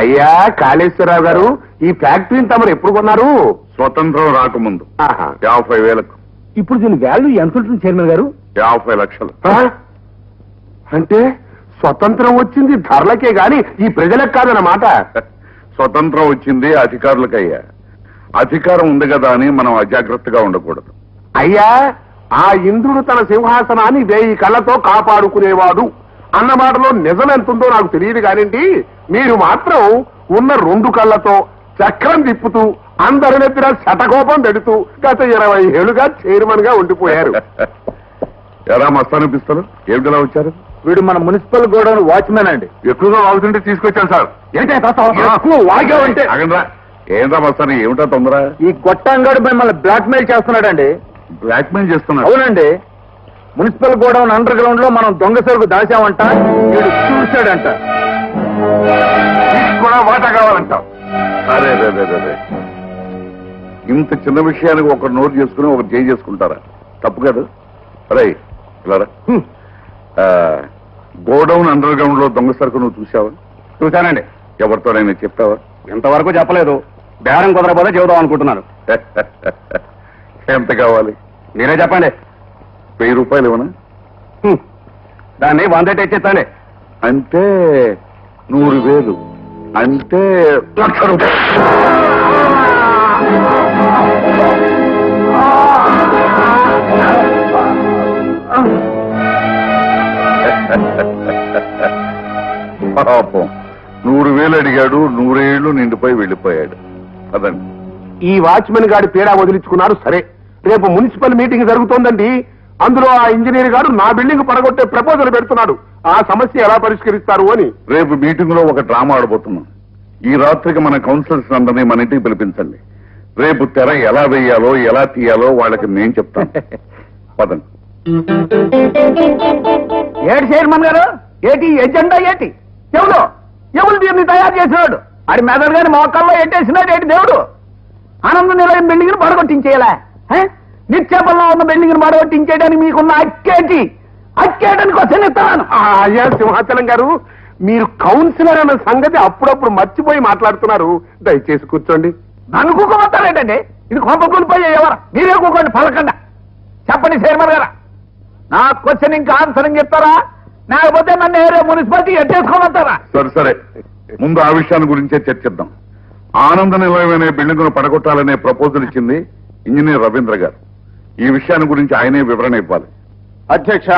అయ్యా కాళేశ్వరరావు గారు, ఈ ఫ్యాక్టరీని తమరు ఎప్పుడు కొన్నారు? స్వతంత్రం రాకముందు 50,000. ఇప్పుడు దీని వాల్యూ ఎంత ఉంటుంది చైర్మన్ గారు? 50 లక్షలు. అంటే స్వతంత్రం వచ్చింది ధరలకే గాని ఈ ప్రజలకు కాదన్నమాట. స్వతంత్రం వచ్చింది అధికారులకయ్యా. అధికారం ఉంది కదా అని మనం అజాగ్రత్తగా ఉండకూడదు. అయ్యా, ఆ ఇంద్రుడు తన సింహాసనాన్ని 1000 కళ్ళతో కాపాడుకునేవాడు అన్న మాటలో నిజం ఎంతుందో నాకు తెలియదు కానివ్వండి, మీరు మాత్రం ఉన్న 2 కళ్ళతో చక్రం తిప్పుతూ అందరి నెత్తిన శటకోపం పెడుతూ గత 20 ఏళ్లుగా చైర్మన్ గా ఉండిపోయారు. ఎలా మస్తానిపిస్తారు? ఏమిటిలా వచ్చారు? వీడు మన మున్సిపల్ గోడౌన్ వాచ్మెన్ అండి. ఎక్కువగా వాగుతుంటే తీసుకొచ్చాను సార్. ఎక్కువ వాగావంటే అగండ్రా. ఏంట్రా మస్తాని, ఏమిటా తొందర? ఈ గొట్టంగాడు మిమ్మల్ని బ్లాక్ మెయిల్ చేస్తున్నాడండి. బ్లాక్ మెయిల్ చేస్తున్నాడు? అవునండి. మున్సిపల్ గోడౌన్ అండర్ గ్రౌండ్ లో మనం దొంగ సరుకు దాచామంట, వీడు చూశాడంట. కూడా వాటా కావాలంట. అరే ఇంత చిన్న విషయానికి ఒకరు నోట్ చేసుకుని ఒకరు చేయి చేసుకుంటారా? తప్పు కాదు. అరే ఇలా గోడౌన్ అండర్ గ్రౌండ్ లో దొంగ సరుకు నువ్వు చూసావా? చూశానండి. ఎవరితోనైనా చెప్పావా? ఇంతవరకు చెప్పలేదు. బేరం కుదరపోతే చెబుదాం అనుకుంటున్నాను. ఎంత కావాలి? మీరే చెప్పండి. 1000 రూపాయలు ఇవ్వనా? దాన్ని 100 తెచ్చిస్తాండి. అంటే 100,000 అంటే 1,00,000 రూపాయలు. పాపం 100,000 అడిగాడు. 100 ఏళ్లు నిండిపోయి వెళ్ళిపోయాడు. అదండి. ఈ వాచ్మెన్ గారి పీడా వదిలించుకున్నారు. సరే, రేపు మున్సిపల్ మీటింగ్ జరుగుతోందండి. అందులో ఆ ఇంజనీర్ గారు నా బిల్డింగ్ పడగొట్టే ప్రపోజల్ పెడుతున్నాడు. ఆ సమస్య ఎలా పరిష్కరిస్తారు అని. రేపు మీటింగ్ లో ఒక డ్రామా ఆడబోతున్నాం. ఈ రాత్రికి మన కౌన్సిలర్స్ అందరినీ మన ఇంటికి పిలిపించండి. రేపు తెర ఎలా వేయాలో ఎలా తీయాలో వాళ్ళకి నేను చెప్తాను. పదండి. ఏటి చైర్మన్ గారు, ఏటి ఎజెండా ఏటి? ఎవరు దీన్ని తయారు చేసినాడు? అది మెదడు గారి మోకాల్లో ఎట్టేసినాడు ఏంటి దేవుడు? ఆనంద నిలయం బిల్డింగ్ ని పడగొట్టించేయాలా? నిత్యాపల్లో ఉన్న బిల్డింగ్ ని పడగొట్టించేయడానికి మీకున్న అక్కేయడానికి వచ్చి ఇస్తాను. అయ్యా సింహాచలం గారు, మీరు కౌన్సిలర్ అన్న సంగతి అప్పుడప్పుడు మర్చిపోయి మాట్లాడుతున్నారు. దయచేసి కూర్చోండి. నన్ను కూకోమంటారేంటండి? ఇది కొంప కూలిపోయే ఎవరు? మీరే కూకోండి పలకండా. చెప్పండి చైర్మన్ గారా, నా క్వశ్చన్ ఇంకా ఆన్సర్ చెప్తారా? లేకపోతే నన్ను ఏరే మున్సిపాలిటీ ఎట్టేసుకోమంటారా? సరే, ముందు ఆ విషయాన్ని గురించే చర్చిద్దాం. ఆనంద నిలయం అనే బిల్డింగ్ ను పడగొట్టాలనే ప్రపోజల్ ఇచ్చింది ఇంజనీర్ రవీంద్ర గారు. ఈ విషయాన్ని గురించి ఆయనే వివరణ ఇవ్వాలి. అధ్యక్ష,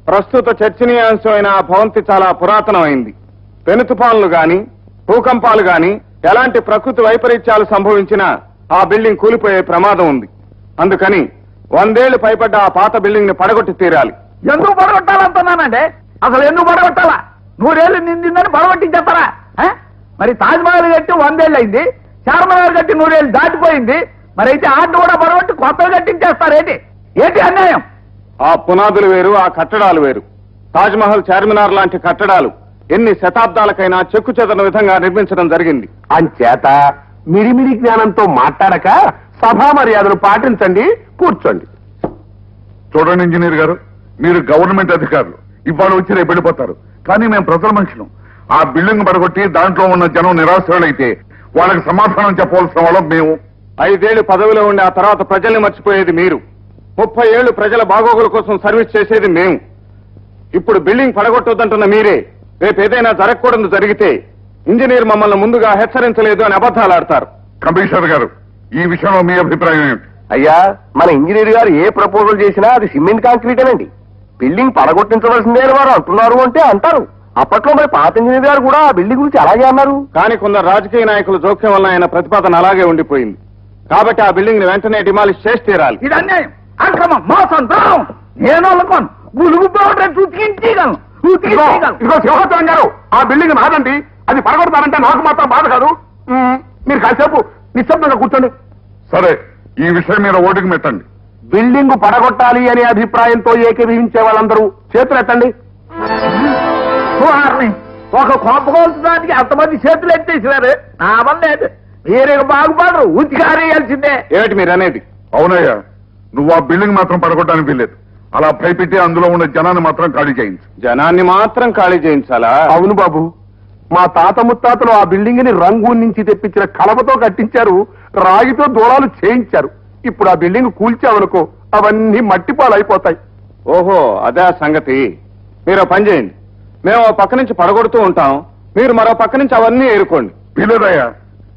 ప్రస్తుత చర్చనీయాంశమైన ఆ భవంతి చాలా పురాతనమైంది. పెను తుఫాన్లు గాని భూకంపాలు గాని ఎలాంటి ప్రకృతి వైపరీత్యాలు సంభవించినా ఆ బిల్డింగ్ కూలిపోయే ప్రమాదం ఉంది. అందుకని 100 ఏళ్లు పైపడ్డ ఆ పాత బిల్డింగ్ ని పడగొట్టి తీరాలి. ఎందుకు పడగొట్టాలంటున్నానండి? అసలు ఎందుకు పడగొట్టాలా? 100 ఏళ్ళు నిండిందని పడగొట్టించేస్తారా? మరి తాజ్మహల్ కట్టి 100 ఏళ్ళు అయింది, చార్మినార్ కట్టి 100 ఏళ్ళు దాటిపోయింది. మరి అయితే ఆట కూడా పడగొట్టి కొత్తగా కట్టించేస్తారేంటి? ఏంటి అన్యాయం? ఆ పునాదులు వేరు, ఆ కట్టడాలు వేరు. తాజ్మహల్, చార్మినార్ లాంటి కట్టడాలు ఎన్ని శతాబ్దాలకైనా చెక్కు చెదరని విధంగా నిర్మించడం జరిగింది. అంచేత మిడిమిడి జ్ఞానంతో మాట్లాడక సభా మర్యాదలు పాటించండి. కూర్చోండి. చూడండి ఇంజనీర్ గారు, మీరు గవర్నమెంట్ అధికారులు. ఇవాళ వచ్చి రేపు వెళ్ళిపోతారు. కానీ మేము ప్రజల మనుషులం. ఆ బిల్డింగ్ పడగొట్టి దాంట్లో ఉన్న జనం నిరాశ్రులైతే వాళ్ళకి సమాధానం చెప్పవలసిన వాళ్ళం మేము. 5 ఏళ్లు పదవిలో ఉండి ఆ తర్వాత ప్రజల్ని మర్చిపోయేది మీరు. 30 ఏళ్లు ప్రజల బాగోగుల కోసం సర్వీస్ చేసేది మేము. ఇప్పుడు బిల్డింగ్ పడగొట్టొద్దంటున్న మీరే రేపు ఏదైనా జరగకూడదు జరిగితే ఇంజనీర్ మమ్మల్ని ముందుగా హెచ్చరించలేదు అని అబద్ధాలు ఆడతారు. కమిషనర్ గారు, ఈ విషయంలో మీ అభిప్రాయం ఏమిటి? అయ్యా, మన ఇంజనీర్ గారు ఏ ప్రపోజల్ చేసినా అది సిమెంట్ కాంక్రీటేనండి. బిల్డింగ్ పడగొట్టించవలసిందే అని వారు అంటున్నారు అంటే అంటారు. అప్పట్లో మరి పాత ఇంజనీర్ గారు కూడా ఆ బిల్డింగ్ గురించి అలాగే అన్నారు. కానీ కొందరు రాజకీయ నాయకుల జోక్యం వల్ల ఆయన ప్రతిపాదన అలాగే ఉండిపోయింది. కాబట్టి ఆ బిల్డింగ్ ని వెంటనే డిమాలిష్ చేసి తీరాలి. ఇది అన్యాయం, అక్రమం, మోసం, ద్రోహం. నేను అనుకోను. గులుగు ఉతికించగలను. ఇదిగో సింహాచలం గారు, ఆ బిల్డింగ్ నాదండి. అది పడగొడతానంటే నాకు మాత్రం బాధ కాదు. మీరు కాసేపు నిశ్శబ్దంగా కూర్చోండి. సరే, ఈ విషయం మీద ఓటుకు మెట్టండి. బిల్డింగ్ పడగొట్టాలి అనే అభిప్రాయంతో ఏకీభవించే వాళ్ళందరూ చేతులు ఎత్తండి. ఒక కొంపకోల్చడానికి అంతమంది చేతులు ఎత్తేసినారు. నా వల్ల లేదు. మీరే బాగుపడరు, ఉతికారేయాల్సిందే. ఏమిటి మీరు అనేది? అవునయ్యా, నువ్వు ఆ బిల్డింగ్ మాత్రం పడగొట్టడానికి వీల్లేదు. అలా భయపెట్టి అందులో ఉన్న జనాన్ని మాత్రం ఖాళీ చేయించు. జనాన్ని మాత్రం ఖాళీ చేయించాలా? అవును బాబు, మా తాత ముత్తాతలు ఆ బిల్డింగ్ ని రంగు నుంచి తెప్పించిన కలపతో కట్టించారు, రాగితో దూలాలు చేయించారు. ఇప్పుడు ఆ బిల్డింగ్ కూల్చామనుకో అవన్నీ మట్టిపాలైపోతాయి. ఓహో అదే ఆ సంగతి. మీరు పని చేయండి, మేము ఓ పక్క నుంచి పడగొడుతూ ఉంటాం, మీరు మరో పక్క నుంచి అవన్నీ ఏరుకోండి. పిల్లదయ్యా,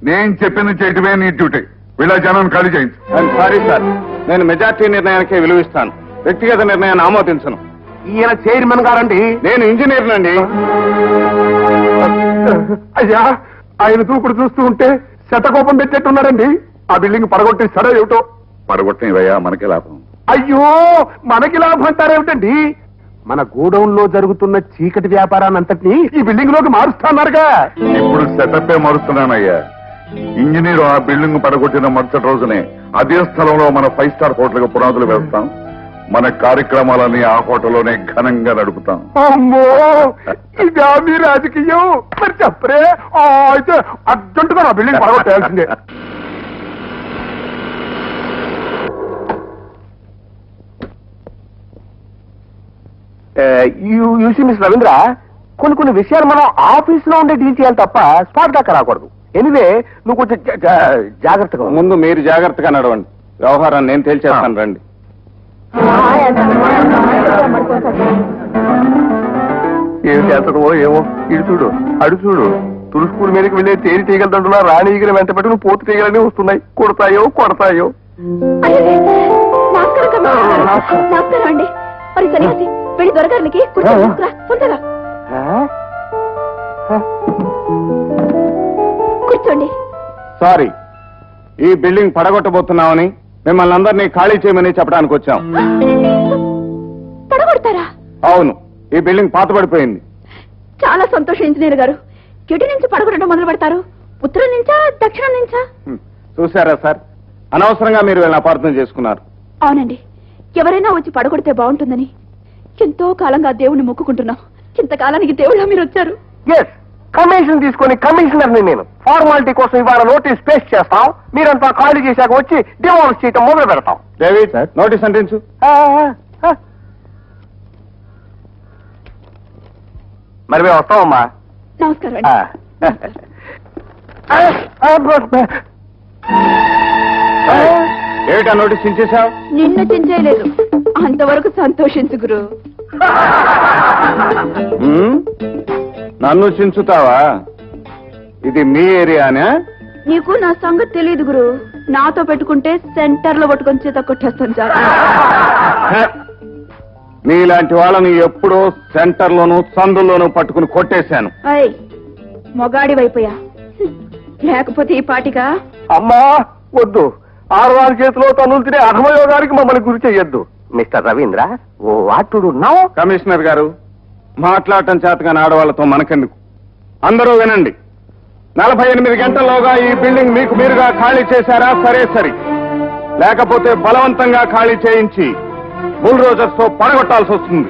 నేను చెప్పింది చేయటమే నీ డ్యూటీ. వీళ్ళ జనం ఖాళీ చేయించు. సారీ సార్, నేను మెజార్టీ నిర్ణయానికే విలువిస్తాను, వ్యక్తిగత నిర్ణయాన్ని ఆమోదించను. ఈయన చైర్మన్ గారండి. నేను ఇంజనీర్నండి. అయ్యా, ఆయన దూకుడు చూస్తూ ఉంటే శతకోపం పెట్టేట్టున్నారండి. ఆ బిల్డింగ్ పడగొట్టి సరే ఏమిటో. పడగొట్టనివయ్యా, మనకే లాభం. అయ్యో, మనకి లాభం అంటారేమిటండి? మన గోడౌన్ లో జరుగుతున్న చీకటి వ్యాపారాన్ని అంతటినీ ఈ బిల్డింగ్ లోకి మారుస్తాన్నారుగా. ఇప్పుడు సెటప్పే మారుస్తున్నానయ్యా. ఇంజనీర్ ఆ బిల్డింగ్ పడగొట్టిన మరుసటి రోజునే అదే స్థలంలో మన 5 స్టార్ హోటల్ పునాదులు వేస్తాం. మన కార్యక్రమాలని ఆ హోటల్లోనే ఘనంగా నడుపుతాం. అమ్మో, ఇదా మీ రాజకీయం? మరి చెప్పరే. అయితే అర్జెంటుగా నా బిల్డింగ్ పడగొట్టాల్సిందే. మిస్ రవీంద్ర, కొన్ని విషయాలు మనం ఆఫీస్ లో ఉండే డీల్ చేయాలి తప్ప స్పాట్ దాకా రాకూడదు. ఎనివే నువ్వు కొంచెం జాగ్రత్తగా ఉండు. ముందు మీరు జాగ్రత్తగా నడవండి, వ్యవహారాన్ని నేను తేల్చేస్తాను. రండి. ఏం చేస్తావో ఏమో. ఇటు చూడు, అడు చూడు, తులుసుకూరు మీదకి వెళ్ళే తేనె తీగల దండులా రాణి ఈగలు వెంట పెట్టుకుని పోతు తీగలన్నీ వస్తున్నాయి. కొడతాయో. నమస్కారం అండి. మరి సన్యాసి వెళ్ళి దొరగారికి కూర్చోండి. సారీ, ఈ బిల్డింగ్ పడగొట్టబోతున్నామని మిమ్మల్ని అందరినీ ఖాళీ చేయమని చెప్పడానికి వచ్చాం. పడగొడతారా? అవును, ఈ బిల్డింగ్ పాతబడిపోయింది. చాలా సంతోషం ఇంజనీర్ గారు. ఎటు నుంచి పడగొట్టడం మొదలు పెడతారు? ఉత్తరం నుంచా దక్షిణం నుంచా? చూసారా సార్, అనవసరంగా మీరు వీళ్ళని అపార్థం చేసుకున్నారు. అవునండి, ఎవరైనా వచ్చి పడగొడితే బాగుంటుందని ఎంతో కాలంగా దేవుణ్ణి మొక్కుకుంటున్నాం. ఇంతకాలానికి దేవుళ్ళ మీరు వచ్చారు. కమిషన్ తీసుకొని కమిషనర్ ని నేను ఫార్మాలిటీ కోసం ఇవాళ నోటీస్ పేస్ట్ చేస్తాం. మీరంతా ఖాళీ చేశాక వచ్చి డివోర్స్ చేయటం మొదలు పెడతాం. డేవిడ్, నోటీస్ అంటించు. మరి మేము వస్తామమ్మా. నమస్కారం అండి. ఏమిటా నోటీస్ చించేశావు? నిన్ను చించేయలేదు, అంతవరకు సంతోషించు గురు. నన్ను చించుతావా? ఇది మీ ఏరియానే? నీకు నా సంగతి తెలియదు గురు. నాతో పెట్టుకుంటే సెంటర్ లో పట్టుకొని చేత కొట్టేస్తాను చాలు. మీలాంటి వాళ్ళని ఎప్పుడో సెంటర్ లోను సందుల్లోనూ పట్టుకుని కొట్టేశాను. అయ్ మొగాడి వైపోయా, లేకపోతే ఈ పాటిగా. అమ్మా వద్దు, ఆడవారి చేతిలో తనులు తినే అధమయోగానికి మమ్మల్ని గురి చెయ్యొద్దు. మిస్టర్ రవీంద్ర, ఓ వాటుడు నౌ. కమిషనర్ గారు, మాట్లాడటం చేతగాని ఆడవాళ్లతో మనకెందుకు. అందరూ వినండి, 48 గంటల్లోగా ఈ బిల్డింగ్ మీకు మీరుగా ఖాళీ చేశారా? సరే, లేకపోతే బలవంతంగా ఖాళీ చేయించి బుల్డోజర్స్ తో పడగొట్టాల్సి వస్తుంది.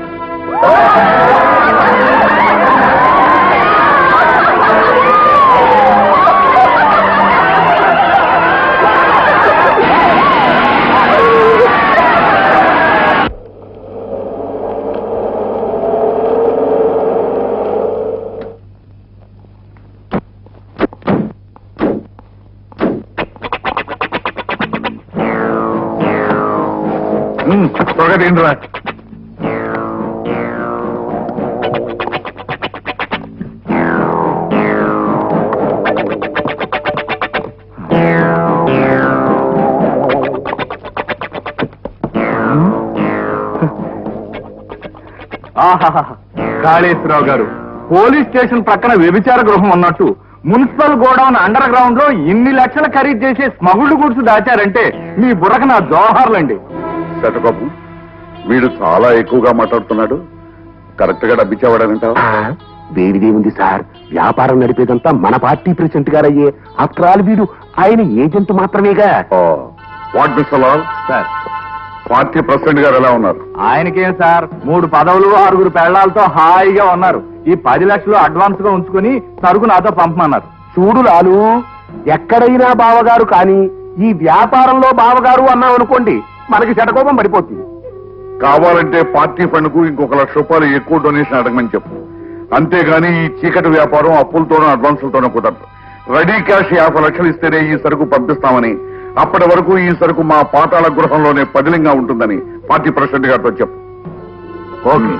త్వరగా తిండిరా. కాళేశ్వరరావు గారు, పోలీస్ స్టేషన్ ప్రక్కన వ్యభిచార గృహం ఉన్నట్టు మున్సిపల్ గోడౌన్ అండర్ గ్రౌండ్ లో ఇన్ని లక్షల ఖరీదు చేసే స్మగుళ్ళు గుడ్స్ దాచారంటే మీ బుర్రకు నా జోహార్లండి. శతకోపం, వీడు చాలా ఎక్కువగా మాట్లాడుతున్నాడు. కరెక్ట్ గా డబ్బిచ్చేవాడనంటావు? వేడిదేముంది సార్, వ్యాపారం నడిపేదంతా మన పార్టీ ప్రెసిడెంట్ గారయ్యే. ఆఫ్టర్ ఆల్ వీడు ఆయన ఏజెంట్ మాత్రమేగా. What mister Lal, sir party president గారు ఎలా ఉన్నారు? ఆయనకేం సార్, 3 పదవులు 6 పెళ్లాలతో హాయిగా ఉన్నారు. ఈ 10 లక్షలు అడ్వాన్స్ గా ఉంచుకుని సరుకు నాతో పంపమన్నారు. చూడు లాలు, ఎక్కడైనా బావగారు కానీ ఈ వ్యాపారంలో బావగారు అన్నాం అనుకోండి, మనకి శటకోపం పడిపోతుంది. కావాలంటే పార్టీ ఫండ్ కు ఇంకొక ₹1,00,000 ఎక్కువ డొనేషన్ అడగమని చెప్పు. అంతేగాని ఈ చీకటి వ్యాపారం అప్పులతోనూ అడ్వాన్సులతోనూ కుదరదు. రెడీ క్యాష్ 50 లక్షలు ఇస్తేనే ఈ సరుకు పంపిస్తామని, అప్పటి వరకు ఈ సరుకు మా పాతాళ గృహంలోనే పదిలంగా ఉంటుందని పార్టీ ప్రెసిడెంట్ గారితో చెప్పు. ఓకే.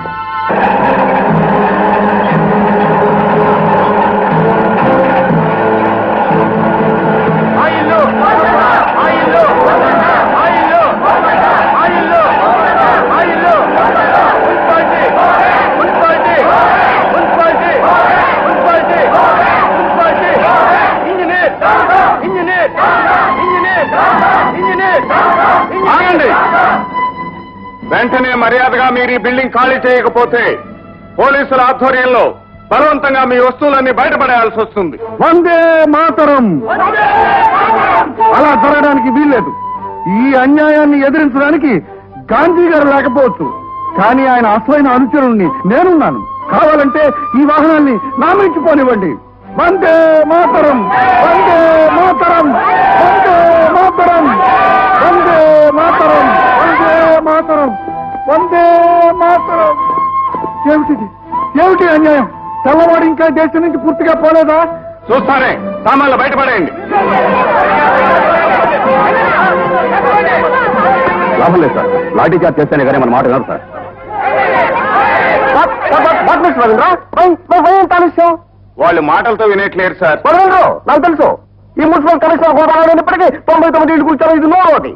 ఆగండి. వెంటనే మర్యాదగా మీరు ఈ బిల్డింగ్ ఖాళీ చేయకపోతే పోలీసుల ఆధ్వర్యంలో బలవంతంగా మీ వస్తువులన్నీ బయటపడేయాల్సి వస్తుంది. వందే మాతరం. అలా జరగడానికి వీల్లేదు. ఈ అన్యాయాన్ని ఎదిరించడానికి గాంధీ గారు లేకపోవచ్చు, కానీ ఆయన అసలైన అనుచరుణ్ణి నేనున్నాను. కావాలంటే ఈ వాహనాన్ని నామించుకోనివ్వండి. వందే మాతరం, వందే మాతరం, వందే మాతరం, వందే మాతరం, వందే మాతరం, వందే మాతరం. ఏమిటిది? ఏమిటి అన్యాయం? తెల్లవాడు ఇంకా దేశం నుంచి పూర్తిగా పోలేదా? చూస్తానే, సామాన్లు బయటపడేయండి. లాభం లేదు సార్. లాఠీ చార్జ్ చేస్తేనే కానీ మన మాట వినరు సార్. వాళ్ళు మాటలతో వినేట్లేరు సార్. నాకు తెలుసు. ఈ మున్సిపల్ కమిషనర్ గోదావరి 99 ఇళ్ళు కూర్చోడం ఇది నోటి.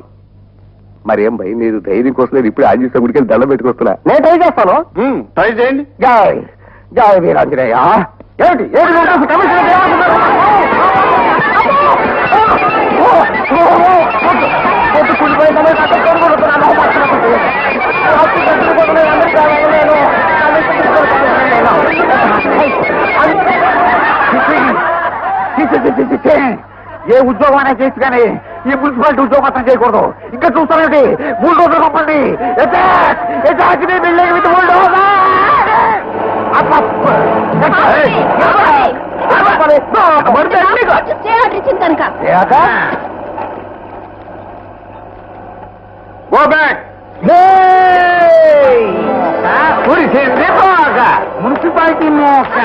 మరేం భయ్, మీరు ధైర్యం కోసం నేను ఇప్పుడు ఆంజనేయ గుడికి వెళ్ళి దండం పెట్టుకొస్తున్నా. నేను ట్రై చేస్తాను. ట్రై చేయండి. జై జై వీరాంజనేయ. ఏంటి కమిషనర్ ఏ ఉద్యోగం అయినా చేసి కానీ ఈ మున్సిపాలిటీ ఉద్యోగం మాత్రం చేయకూడదు. ఇంకా చూస్తానండి, బుల్డోజర్ పంపండి. Go back. మున్సిపాలిటీ మోక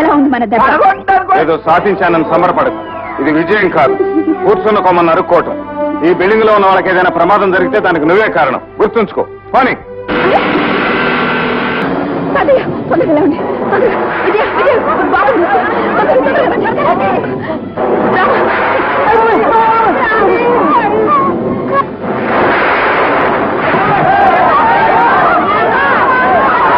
ఎలా ఉంది మన దెబ్బ? ఏదో సాధించానని సంబరపడదు. ఇది విజయం కాదు, కూర్చున్న కొమ్మని నరుక్కోవటం. ఈ బిల్డింగ్ లో ఉన్న వాళ్ళకి ఏదైనా ప్రమాదం జరిగితే దానికి నువ్వే కారణం. గుర్తుంచుకో. పోనీ. అదయ్య, తొందరగా లేవండి. విజయ్, విజయ్, బాబు, తొందరగా లేవండి.